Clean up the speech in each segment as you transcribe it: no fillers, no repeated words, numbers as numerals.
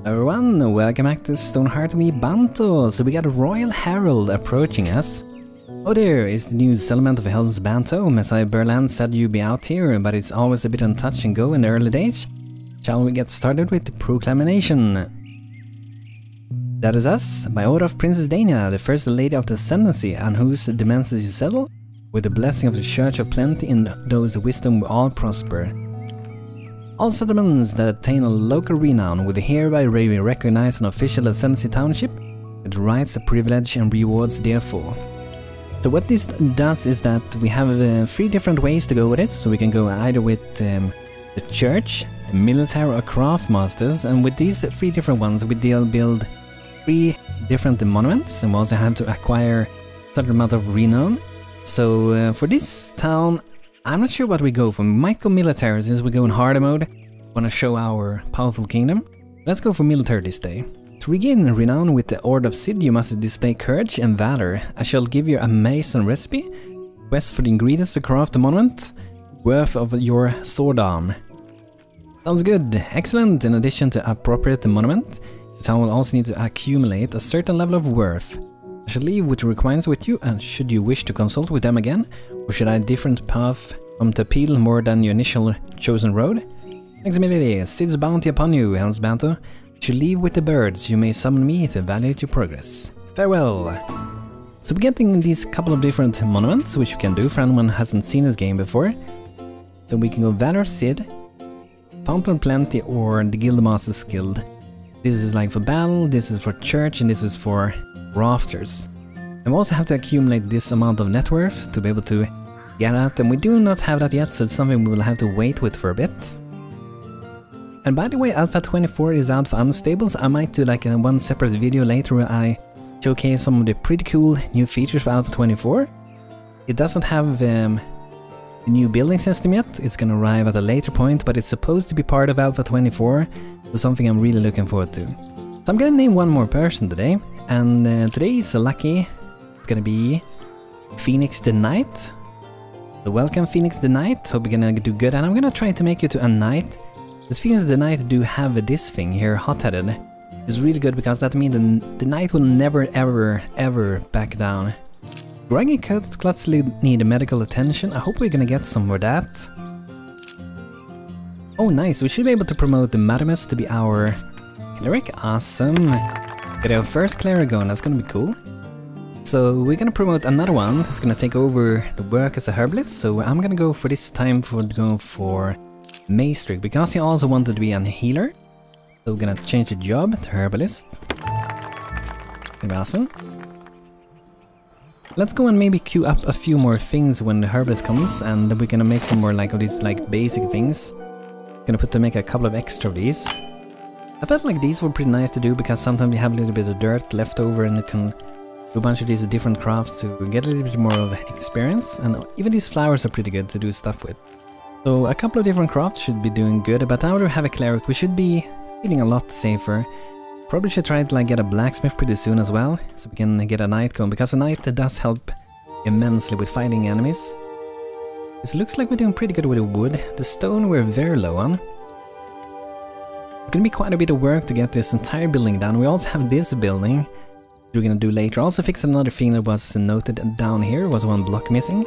Everyone, welcome back to Stonehearth Banto. So we got a Royal Herald approaching us. Oh, there is the new settlement of Helm's Banto. Messiah Berland said you'd be out here, but it's always a bit on touch and go in the early days. Shall we get started with the proclamation? That is us, by order of Princess Dania, the first lady of the ascendancy, on whose demands you settle. With the blessing of the Church of Plenty in those wisdom we all prosper. All settlements that attain a local renown will hereby recognize an official ascendancy township with rights, privilege and rewards therefore. So what this does is that we have 3 different ways to go with it. So we can go either with the church, military or craft masters, and with these 3 different ones we build 3 different monuments, and we also have to acquire a certain amount of renown. So for this town, I'm not sure what we go for. We might go military since we go in hard mode. Want to show our powerful kingdom. Let's go for military this day. To regain renown with the Order of Sid, you must display courage and valor. I shall give you a mace and recipe. Quest for the ingredients to craft the monument. Worth of your sword arm. Sounds good. Excellent. In addition to appropriate the monument, the town will also need to accumulate a certain level of worth. I shall leave with the requirements with you, and should you wish to consult with them again, or should I different path come to appeal more than your initial chosen road? Thanks immediately. Sid's bounty upon you, Helm's Banto. Should leave with the birds. You may summon me to evaluate your progress. Farewell. So we're getting these couple of different monuments, which you can do for anyone who hasn't seen this game before. So we can go Valor Sid, Fountain of Plenty, or the Guildmaster's Guild. This is like for battle, this is for church, and this is for rafters. And we also have to accumulate this amount of net worth to be able to get at, and we do not have that yet, so it's something we will have to wait with for a bit. And by the way, Alpha 24 is out for unstables. I might do like one separate video later where I showcase some of the pretty cool new features for Alpha 24. It doesn't have a new building system yet. It's gonna arrive at a later point, but it's supposed to be part of Alpha 24, so something I'm really looking forward to. So I'm gonna name one more person today, and today is lucky. It's gonna be Phoenix the Knight. So welcome Phoenix the Knight, hope you're gonna do good, and I'm gonna try to make you to a knight. This Phoenix the Knight do have this thing here, hot-headed. It's really good because that means the knight will never ever back down. Groggy Cluts need medical attention. I hope we're gonna get some for that. Oh nice, we should be able to promote the Madamus to be our cleric. Awesome. Get our first cleric going, that's gonna be cool. So we're gonna promote another one that's gonna take over the work as a herbalist. So I'm gonna go for this time for Maestric, because he also wanted to be a healer. So we're gonna change the job to herbalist. It's gonna be awesome. Let's go and maybe queue up a few more things when the herbalist comes, and we're gonna make some more like of these like basic things. Gonna make a couple of extra of these. I felt like these were pretty nice to do because sometimes you have a little bit of dirt left over and you can do a bunch of these different crafts to get a little bit more of experience, and even these flowers are pretty good to do stuff with. So a couple of different crafts should be doing good, but now that we have a cleric we should be feeling a lot safer. Probably should try to like get a blacksmith pretty soon as well, so we can get a knight going, because a knight does help immensely with fighting enemies. This looks like we're doing pretty good with the wood. The stone we're very low on. It's gonna be quite a bit of work to get this entire building done. We also have this building we're gonna do later. Also fixed another thing that was noted down here, was one block missing.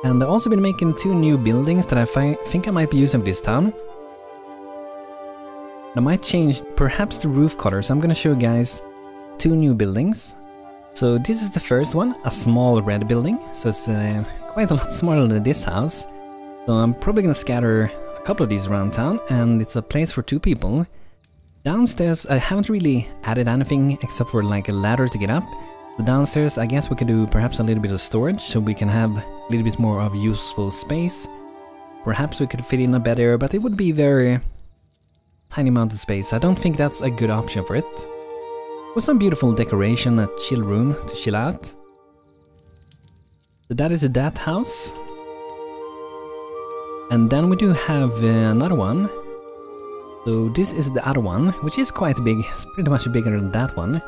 And I've also been making 2 new buildings that I think I might be using for this town. I might change perhaps the roof color, so I'm gonna show you guys 2 new buildings. So this is the first one, a small red building, so it's quite a lot smaller than this house. So I'm probably gonna scatter a couple of these around town, and it's a place for 2 people. Downstairs I haven't really added anything except for like a ladder to get up. So downstairs I guess we could do perhaps a little bit of storage, so we can have a little bit more of useful space. Perhaps we could fit in a bed area, but it would be very tiny amount of space. I don't think that's a good option for it. With some beautiful decoration, a chill room to chill out. So that is that house. And then we do have another one. So this is the other one, which is quite big. It's pretty much bigger than that one.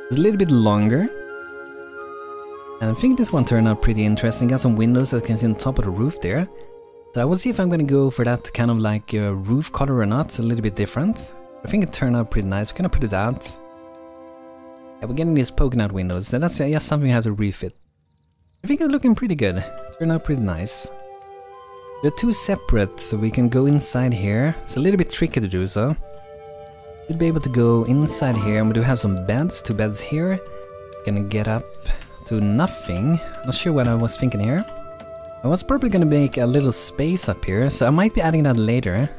It's a little bit longer. And I think this one turned out pretty interesting. Got some windows that you can see on top of the roof there. So I will see if I'm gonna go for that kind of like roof color or not. It's a little bit different. I think it turned out pretty nice. We're gonna put it out. Yeah, we're getting these poking out windows. So that's just something we have to refit. I think it's looking pretty good. It turned out pretty nice. They're two separate, so we can go inside here. It's a little bit tricky to do so. We'd be able to go inside here, and we do have some beds, 2 beds here. Gonna get up to nothing. Not sure what I was thinking here. I was probably gonna make a little space up here, so I might be adding that later.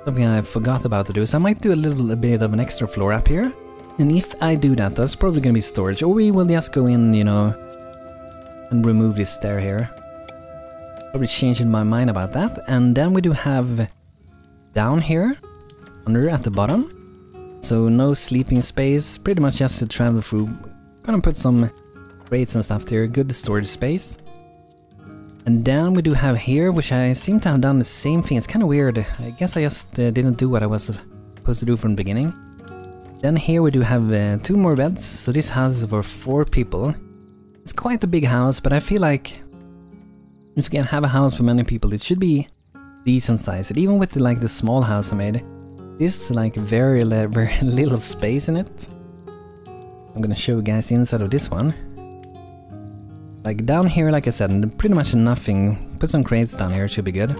Something I forgot about to do, so I might do a bit of an extra floor up here. And if I do that, that's probably gonna be storage, or we will just go in, you know, and remove this stair here. Probably changing my mind about that. And then we do have down here, under at the bottom. So no sleeping space, pretty much just to travel through. Gonna put some crates and stuff there, good storage space. And then we do have here, which I seem to have done the same thing. It's kind of weird. I guess I just didn't do what I was supposed to do from the beginning. Then here we do have 2 more beds. So this house is for 4 people. It's quite a big house, but I feel like if you can have a house for many people, it should be decent size. And even with the small house I made, there's like very little space in it. I'm gonna show you guys the inside of this one. Like down here, like I said, pretty much nothing. Put some crates down here, it should be good.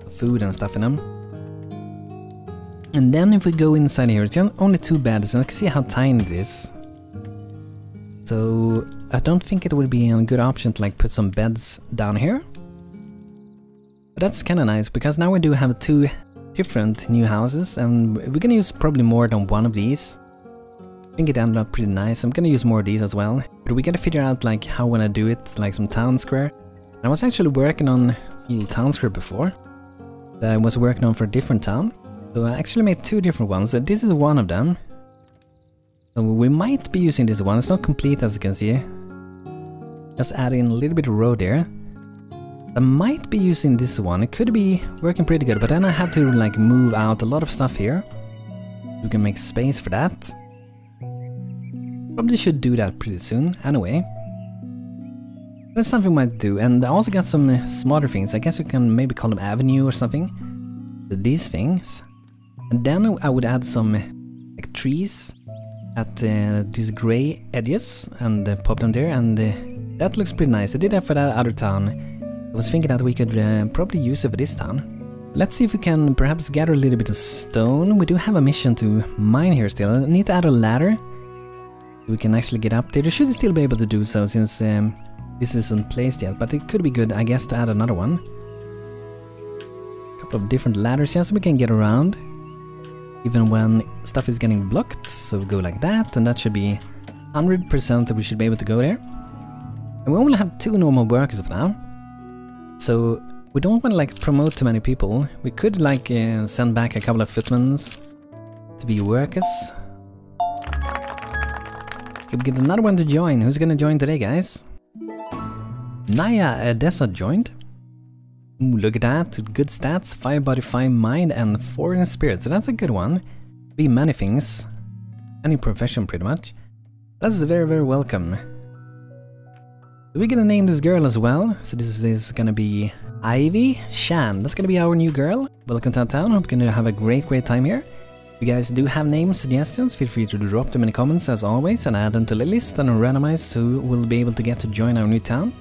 Food and stuff in them. And then if we go inside here, it's only 2 beds, and I can see how tiny it is. So I don't think it would be a good option to like put some beds down here. But that's kind of nice, because now we do have 2 different new houses, and we're gonna use probably more than one of these. I think it ended up pretty nice. I'm gonna use more of these as well. But we gotta figure out like how when I do it, like some town square. And I was actually working on a little town square before. That I was working on for a different town. So I actually made 2 different ones. So this is one of them. So we might be using this one. It's not complete as you can see. Just add in a little bit of road there. I might be using this one. It could be working pretty good, but then I have to like move out a lot of stuff here. We can make space for that. Probably should do that pretty soon. Anyway, that's something we might do. And I also got some smarter things. I guess we can maybe call them avenue or something. These things. And then I would add some like trees at these gray edges and pop them there, and that looks pretty nice. I did that for that other town. I was thinking that we could probably use it for this town. Let's see if we can perhaps gather a little bit of stone. We do have a mission to mine here still. I need to add a ladder. We can actually get up there. We should still be able to do so since this isn't placed yet, but it could be good, I guess, to add another one. A couple of different ladders here so we can get around even when stuff is getting blocked. So we go like that, and that should be 100% that we should be able to go there. And we only have 2 normal workers for now. So we don't want to like promote too many people. We could like send back a couple of footmen to be workers. Could get another one to join. Who's gonna join today, guys? Naya Edessa joined. Ooh, look at that. Good stats, 5 body, 5 mind, and 4 in spirit. So that's a good one. Be many things. Any profession, pretty much. That's very, very welcome. We're gonna name this girl as well. So this is gonna be Ivy Shan. That's gonna be our new girl. Welcome to our town. Hope you're gonna have a great time here. If you guys do have name suggestions, feel free to drop them in the comments as always, and add them to the list and randomize who will be able to get to join our new town.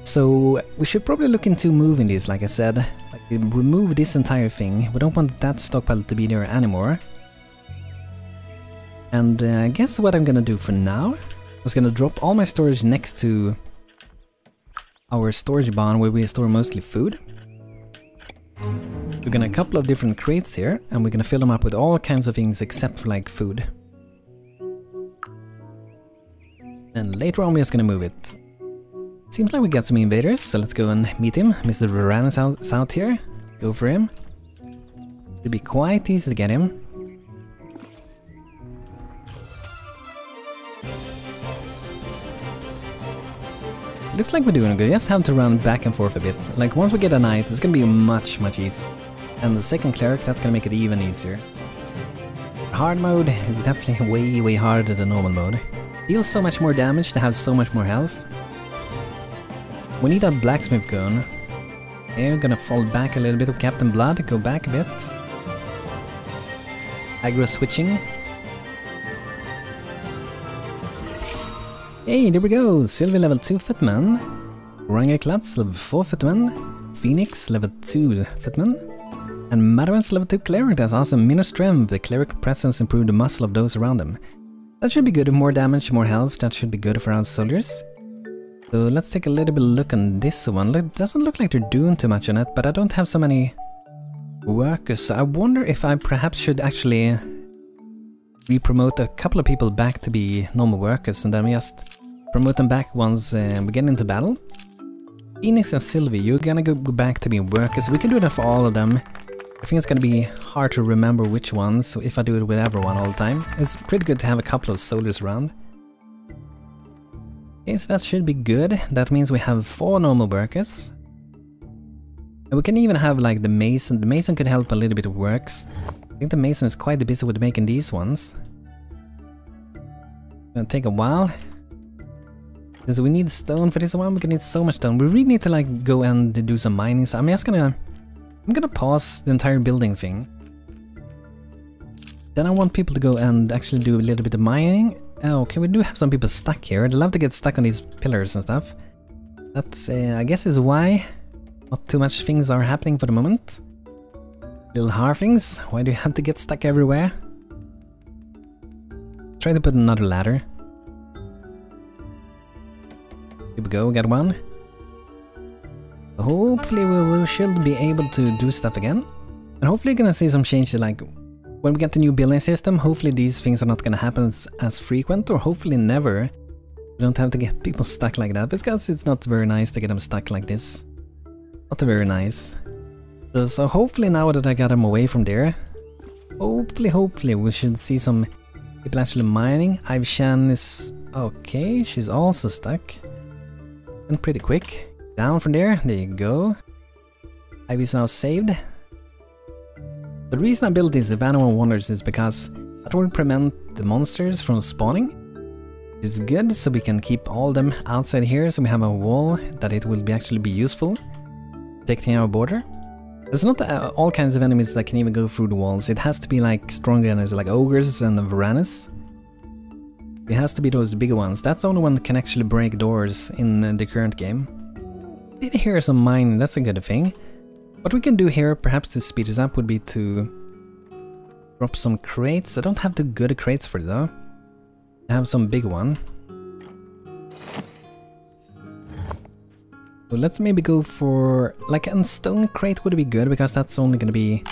So we should probably look into moving this, like I said. Like, remove this entire thing. We don't want that stockpile to be there anymore. And I guess what I'm gonna do for now is gonna drop all my storage next to our storage barn where we store mostly food. We're gonna a couple of different crates here, and we're gonna fill them up with all kinds of things except for like food. And later on we're just gonna move it. Seems like we got some invaders, so let's go and meet him. Mr. Varan is out here. Go for him. It'll be quite easy to get him. Looks like we're doing good. Just have to run back and forth a bit. Like once we get a knight, it's gonna be much easier. And the second cleric, that's gonna make it even easier. Hard mode is definitely way harder than normal mode. Deals so much more damage to have so much more health. We need that blacksmith gun. Okay, we're gonna fall back a little bit with Captain Blood. Go back a bit. aggro switching. Hey, there we go! Sylvie level 2 footman. Rangaklats level 4 footman. Phoenix level 2 footman. And Madawan's level 2 cleric. That's awesome. Minor strength. The cleric presence improved the muscle of those around him. That should be good. More damage, more health. That should be good for our soldiers. So let's take a little bit of a look on this one. It doesn't look like they're doing too much on it, but I don't have so many workers. So I wonder if I perhaps should actually re-promote a couple of people back to be normal workers and then we just promote them back once we get into battle. Phoenix and Sylvie, you're gonna go back to being workers. We can do that for all of them. I think it's gonna be hard to remember which ones, so if I do it with everyone all the time. It's pretty good to have a couple of soldiers around. Okay, so that should be good. That means we have 4 normal workers. And we can even have like the mason. The mason could help a little bit with works. I think the mason is quite busy with making these ones. Gonna take a while. So we need stone for this one. We're gonna need so much stone. We really need to like go and do some mining. So I'm gonna pause the entire building thing. Then I want people to go and actually do a little bit of mining. Oh, okay, we do have some people stuck here. I'd love to get stuck on these pillars and stuff. That's, I guess, is why not too much things are happening for the moment. Little Hearthlings, why do you have to get stuck everywhere? Try to put another ladder. Here we go, we got one. Hopefully we should be able to do stuff again. And hopefully you're gonna see some changes, like when we get the new building system, hopefully these things are not gonna happen as frequent, or hopefully never. We don't have to get people stuck like that, because it's not very nice to get them stuck like this. Not very nice. So hopefully now that I got them away from there, hopefully we should see some people actually mining. Ivshan is okay, she's also stuck. And pretty quick. Down from there, there you go. Ivy's now saved. The reason I built these Vanilla Wonders is because that will prevent the monsters from spawning. It's good, so we can keep all them outside here, so we have a wall that it will actually be useful. Protecting our border. There's not all kinds of enemies that can even go through the walls. It has to be like stronger enemies, like ogres and varanus. It has to be those bigger ones. That's the only one that can actually break doors in the current game. Did hear some mining, that's a good thing. What we can do here, perhaps to speed this up, would be to drop some crates. I don't have too good crates for it though. I have some big one. So let's maybe go for like a stone crate would be good, because that's only gonna be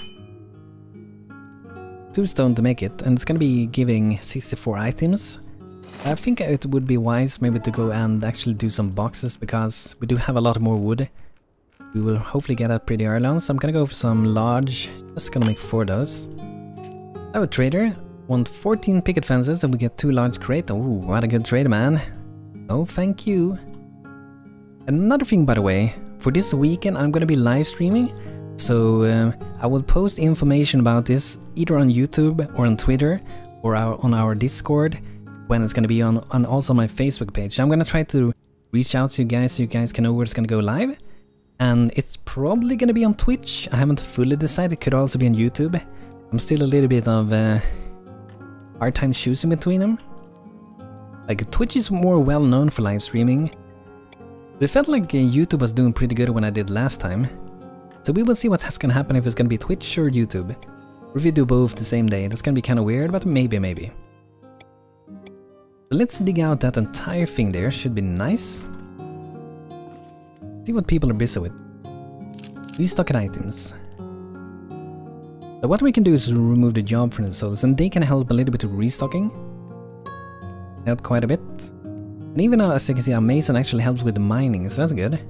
2 stone to make it, and it's gonna be giving 64 items. I think it would be wise maybe to go and actually do some boxes, because we do have a lot more wood. We will hopefully get that pretty early on, so I'm gonna go for some large, just gonna make 4 of those. Oh, trader, want 14 picket fences and we get 2 large crates. Oh, what a good trader, man. Oh, thank you. Another thing, by the way, for this weekend I'm gonna be live streaming, so I will post information about this either on YouTube or on Twitter or on our Discord when it's gonna be on also my Facebook page. I'm gonna try to reach out to you guys so you guys can know where it's gonna go live. And it's probably gonna be on Twitch. I haven't fully decided. It could also be on YouTube. I'm still a little bit of hard time choosing between them. Like Twitch is more well known for live streaming. But it felt like YouTube was doing pretty good when I did last time. So we will see what's gonna happen, if it's gonna be Twitch or YouTube. Or if we do both the same day. That's gonna be kind of weird, but maybe. So let's dig out that entire thing there. Should be nice. See what people are busy with. Restocked items. So what we can do is remove the job from the souls, and they can help a little bit with restocking. Help quite a bit. And even as you can see, our mason actually helps with the mining, so that's good.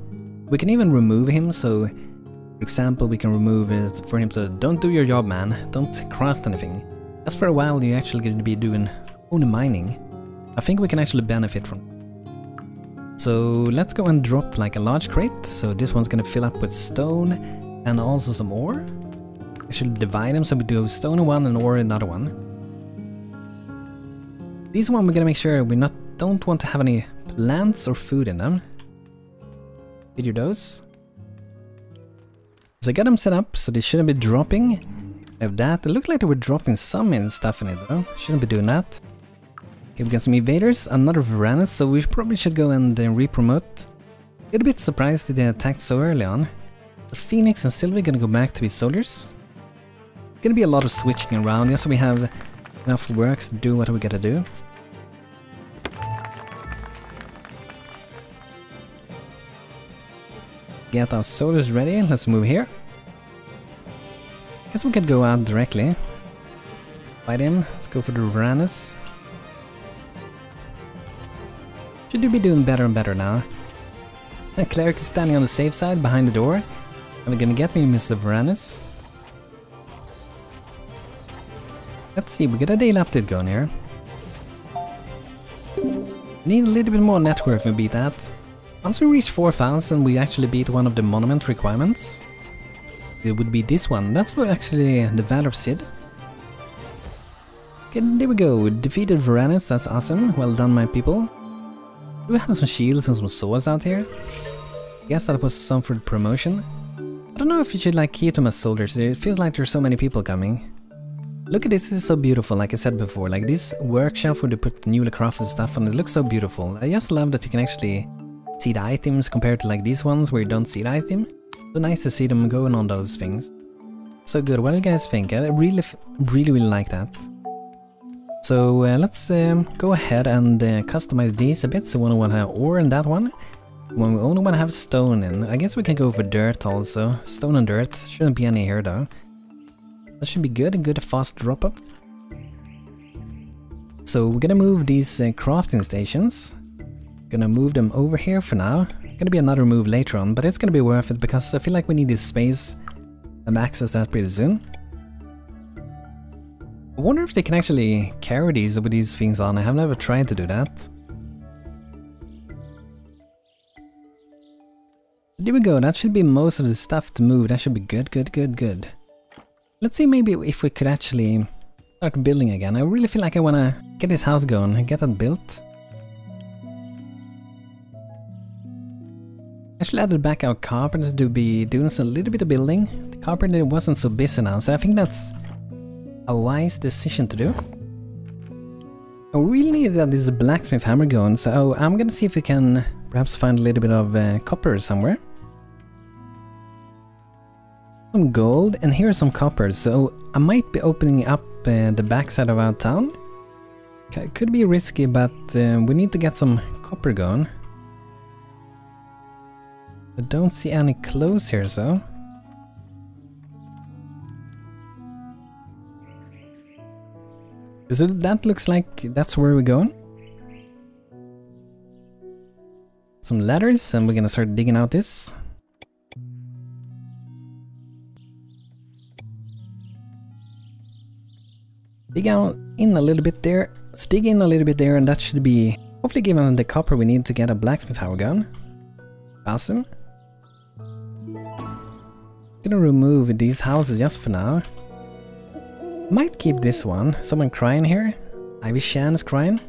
We can even remove him, so for example we can remove it for him to don't do your job, man, don't craft anything. As for a while you're actually going to be doing only mining. I think we can actually benefit from it. So let's go and drop like a large crate. So this one's gonna fill up with stone and also some ore. I should divide them, so we do stone in one and ore in another one. These one we're gonna make sure we don't want to have any plants or food in them. Video those. So I got them set up so they shouldn't be dropping. I have that. It looked like they were dropping some in stuff in it though. Shouldn't be doing that. Okay, we got some invaders, another Varanus, so we probably should go and re-promote. Get a bit surprised that they attacked so early on. The Phoenix and Sylvie gonna go back to be soldiers. Gonna be a lot of switching around, yeah, so we have enough works to do what we gotta do. Get our soldiers ready, let's move here. Guess we could go out directly. Fight him, let's go for the Varanus. Should be doing better and better now. The cleric is standing on the safe side behind the door. Are we gonna get me, Mr. Varanus? Let's see, we got a daily update going here. Need a little bit more net worth to beat that. Once we reach 4,000, we actually beat one of the monument requirements. It would be this one. That's for actually the Valor of Sid. Okay, there we go. Defeated Varanus, that's awesome. Well done, my people. Do we have some shields and some swords out here? Guess that was some for the promotion. I don't know if you should like keep them as soldiers. It feels like there's so many people coming. Look at this, this is so beautiful, like I said before. Like this workshop where they put newly crafted stuff on, it looks so beautiful. I just love that you can actually see the items compared to like these ones where you don't see the item. So nice to see them going on those things. So good, what do you guys think? I really like that. So let's go ahead and customize these a bit. So we only want to have ore in that one. When we only want to have stone in. I guess we can go for dirt also. Stone and dirt. Shouldn't be any here though. That should be good. A good fast drop up. So we're gonna move these crafting stations. Gonna move them over here for now. Gonna be another move later on, but it's gonna be worth it because I feel like we need this space and access that pretty soon. I wonder if they can actually carry these with these things on. I have never tried to do that. There we go, that should be most of the stuff to move. That should be good. Let's see maybe if we could actually start building again. I really feel like I wanna get this house going and get that built. I should add back our carpenters to be doing a little bit of building. The carpenter wasn't so busy now, so I think that's a wise decision to do. I really need that this blacksmith hammer going, so I'm gonna see if we can perhaps find a little bit of copper somewhere. Some gold, and here's some copper, so I might be opening up the backside of our town. It could be risky, but we need to get some copper going. I don't see any clothes here, so... So that looks like that's where we're going. Some ladders, and we're gonna start digging out this. Dig out in a little bit there. Let's dig in a little bit there, and that should be hopefully given the copper we need to get a blacksmith hammer gun. Awesome. Gonna remove these houses just for now. Might keep this one. Someone crying here. Ivy Shan is crying.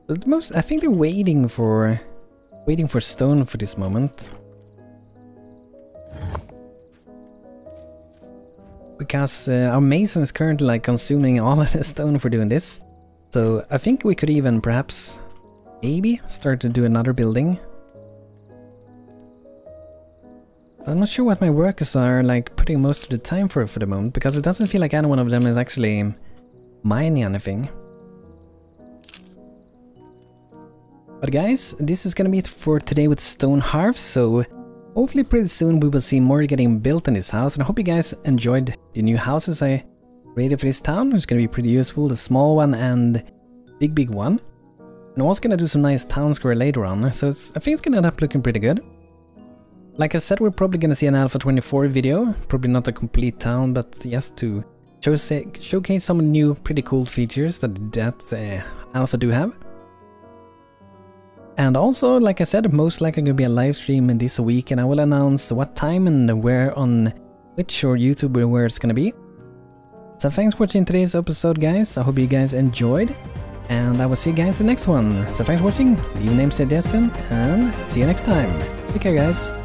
But I think they're waiting for stone for this moment. Because our mason is currently like consuming all of the stone for doing this. So I think we could even perhaps maybe start to do another building. I'm not sure what my workers are like putting most of the time for the moment, because it doesn't feel like any one of them is actually mining anything. But guys, this is gonna be it for today with Stonehearth, so hopefully pretty soon we will see more getting built in this house, and I hope you guys enjoyed the new houses I created for this town. It's gonna be pretty useful, the small one and big one. And I'm also gonna do some nice town square later on, so I think it's gonna end up looking pretty good. Like I said, we're probably gonna see an Alpha 24 video, probably not a complete town, but just to showcase some new pretty cool features that Alpha do have. And also, like I said, most likely gonna be a live stream in this week, and I will announce what time and where on Twitch or YouTube where it's gonna be. So thanks for watching today's episode, guys. I hope you guys enjoyed, and I will see you guys in the next one. So thanks for watching, leave a name, suggestion, and see you next time. Take care, guys.